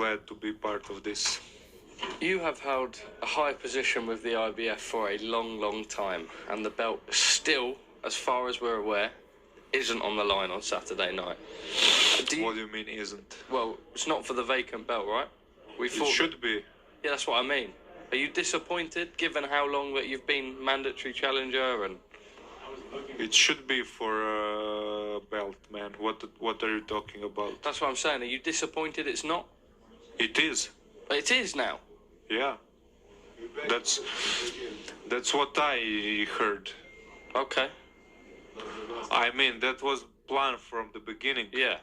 glad to be part of this. You have held a high position with the IBF for a long, long time, and the belt still, as far as we're aware, isn't on the line on Saturday night. What do you mean isn't? Well, it's not for the vacant belt, right? It should be. Yeah, that's what I mean. Are you disappointed, given how long that you've been mandatory challenger? And it should be for a belt, man. What are you talking about? That's what I'm saying. Are you disappointed it's not? It is. It is now. Yeah. That's what I heard. Okay. I mean, that was planned from the beginning. Yeah.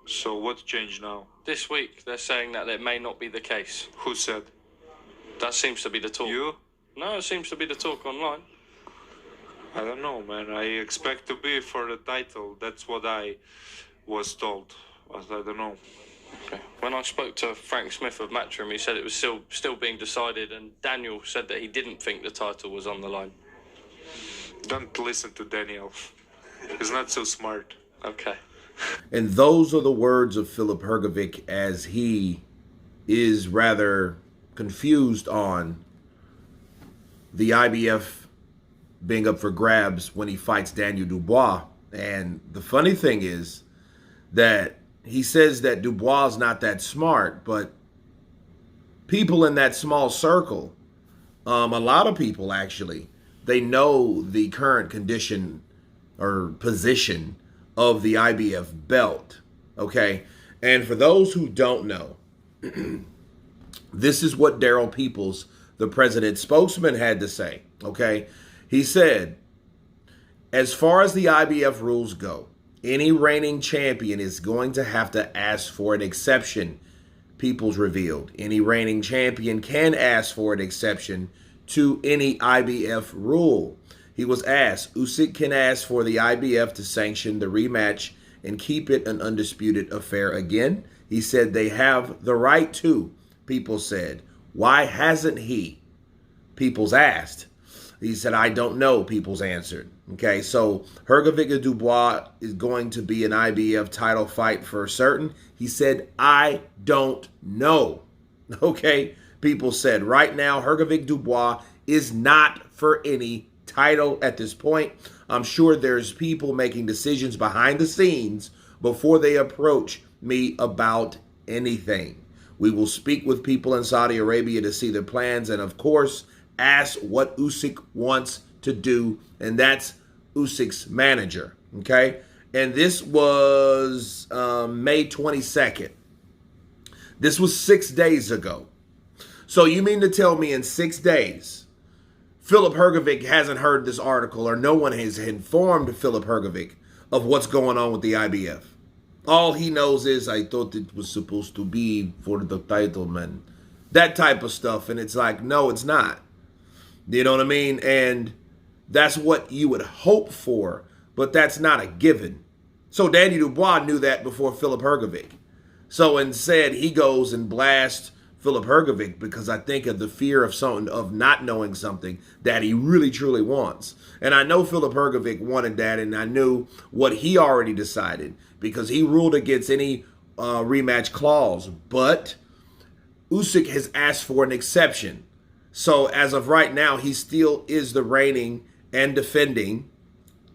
So what changed now? This week, they're saying that it may not be the case. Who said? That seems to be the talk. You? No, it seems to be the talk online. I don't know, man. I expect to be for the title. That's what I was told. But I don't know. Okay. When I spoke to Frank Smith of Matchroom, he said it was still being decided, and Daniel said that he didn't think the title was on the line. Don't listen to Daniel. He's not so smart. Okay. And those are the words of Filip Hrgovic as he is rather confused on the IBF being up for grabs when he fights Daniel Dubois. And the funny thing is that he says that Dubois is not that smart, but people in that small circle, a lot of people actually, they know the current condition or position of the IBF belt, okay? And for those who don't know, this is what Daryl Peoples, the president's spokesman, had to say, okay? He said, as far as the IBF rules go, any reigning champion is going to have to ask for an exception, Peoples revealed. Any reigning champion can ask for an exception to any IBF rule. He was asked, Usyk can ask for the IBF to sanction the rematch and keep it an undisputed affair again. He said they have the right to, Peoples said. Why hasn't he? Peoples asked. He said, I don't know, Peoples answered. Okay, so Hrgovic and Dubois is going to be an IBF title fight for certain. He said, I don't know. Okay, Peoples said, right now, Hrgovic Dubois is not for any title at this point. I'm sure there's people making decisions behind the scenes before they approach me about anything. We will speak with people in Saudi Arabia to see their plans and, of course, ask what Usyk wants to do, and that's Usyk's manager, okay? And this was May 22nd. This was 6 days ago. So you mean to tell me in 6 days, Filip Hrgovic hasn't heard this article, or no one has informed Filip Hrgovic of what's going on with the IBF? All he knows is, I thought it was supposed to be for the title, man. That type of stuff. And it's like, no, it's not. You know what I mean? And that's what you would hope for, but that's not a given. So Daniel Dubois knew that before Filip Hrgovic. So instead, he goes and blasts Filip Hrgovic because I think of the fear of not knowing something that he really truly wants. And I know Filip Hrgovic wanted that, and I knew what he already decided because he ruled against any rematch clause. But Usyk has asked for an exception. So as of right now, he still is the reigning and defending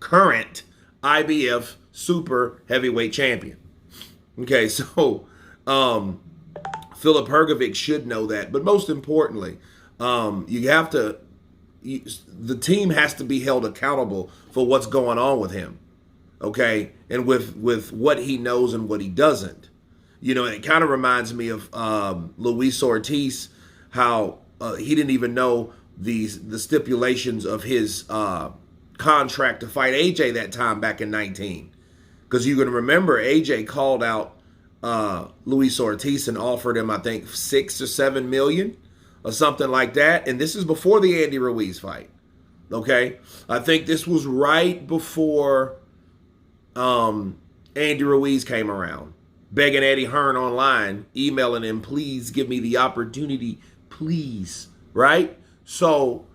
current IBF super heavyweight champion. Okay, so Filip Hrgovic should know that. But most importantly, the team has to be held accountable for what's going on with him. Okay, and with what he knows and what he doesn't. You know, it kind of reminds me of Luis Ortiz, how he didn't even know the stipulations of his contract to fight AJ that time back in 19. Because you can remember AJ called out Luis Ortiz and offered him, I think, 6 or 7 million or something like that. And this is before the Andy Ruiz fight. Okay, I think this was right before Andy Ruiz came around, begging Eddie Hearn online, emailing him, please give me the opportunity, please, right? So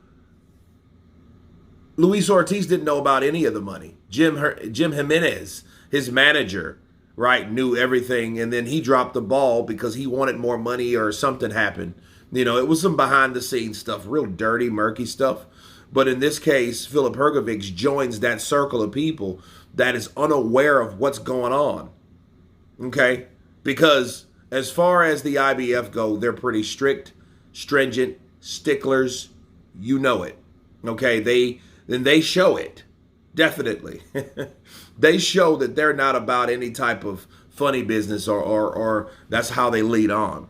Luis Ortiz didn't know about any of the money. Jim Jimenez, his manager, right, knew everything, and then he dropped the ball because he wanted more money or something happened. It was some behind the scenes stuff, real dirty, murky stuff. But in this case, Filip Hrgovic joins that circle of people that is unaware of what's going on. Okay? Because as far as the IBF go, they're pretty strict, stringent, sticklers. You know it. Okay? They show it. Definitely. They show that they're not about any type of funny business or that's how they lead on.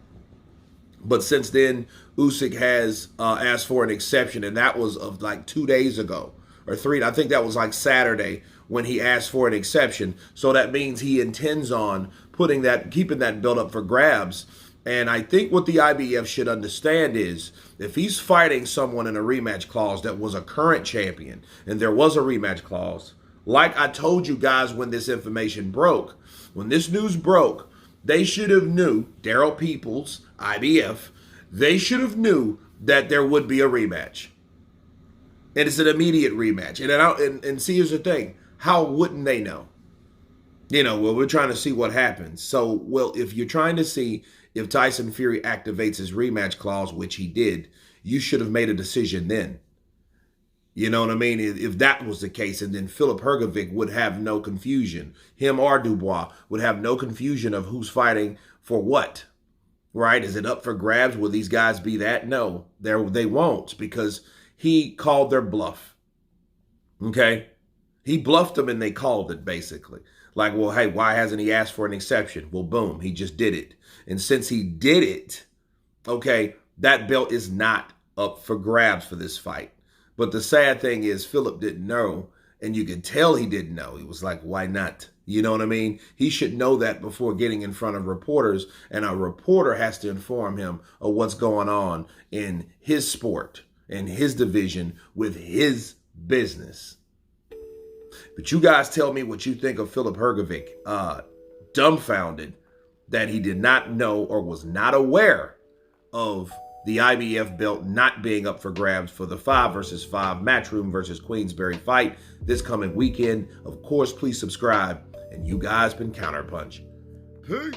But since then, Usyk has asked for an exception, and that was of like 2 days ago or 3. I think that was like Saturday when he asked for an exception. So that means he intends on keeping that belt up for grabs. And I think what the IBF should understand is if he's fighting someone in a rematch clause that was a current champion, and there was a rematch clause, like I told you guys when this information broke, when this news broke, they should have knew, Daryl Peoples, IBF, they should have knew that there would be a rematch. And it's an immediate rematch. And see, here's the thing. How wouldn't they know? We're trying to see what happens. So, if you're trying to see if Tyson Fury activates his rematch clause, which he did, you should have made a decision then. You know what I mean? If that was the case, and then Filip Hrgovic would have no confusion. Him or Dubois would have no confusion of who's fighting for what. Right? Is it up for grabs? Will these guys be that? No, they won't, because he called their bluff. Okay? He bluffed them and they called it, basically. Like, well, hey, why hasn't he asked for an exception? Well, boom, he just did it. And since he did it, okay, that belt is not up for grabs for this fight. But the sad thing is Filip didn't know, and you could tell he didn't know. He was like, why not? You know what I mean? He should know that before getting in front of reporters, and a reporter has to inform him of what's going on in his sport, in his division, with his business. But you guys tell me what you think of Filip Hrgovic. Dumbfounded that he did not know or was not aware of the IBF belt not being up for grabs for the 5 versus 5 Matchroom versus Queensberry fight this coming weekend. Of course, please subscribe. And you guys been Counterpunch. Peace.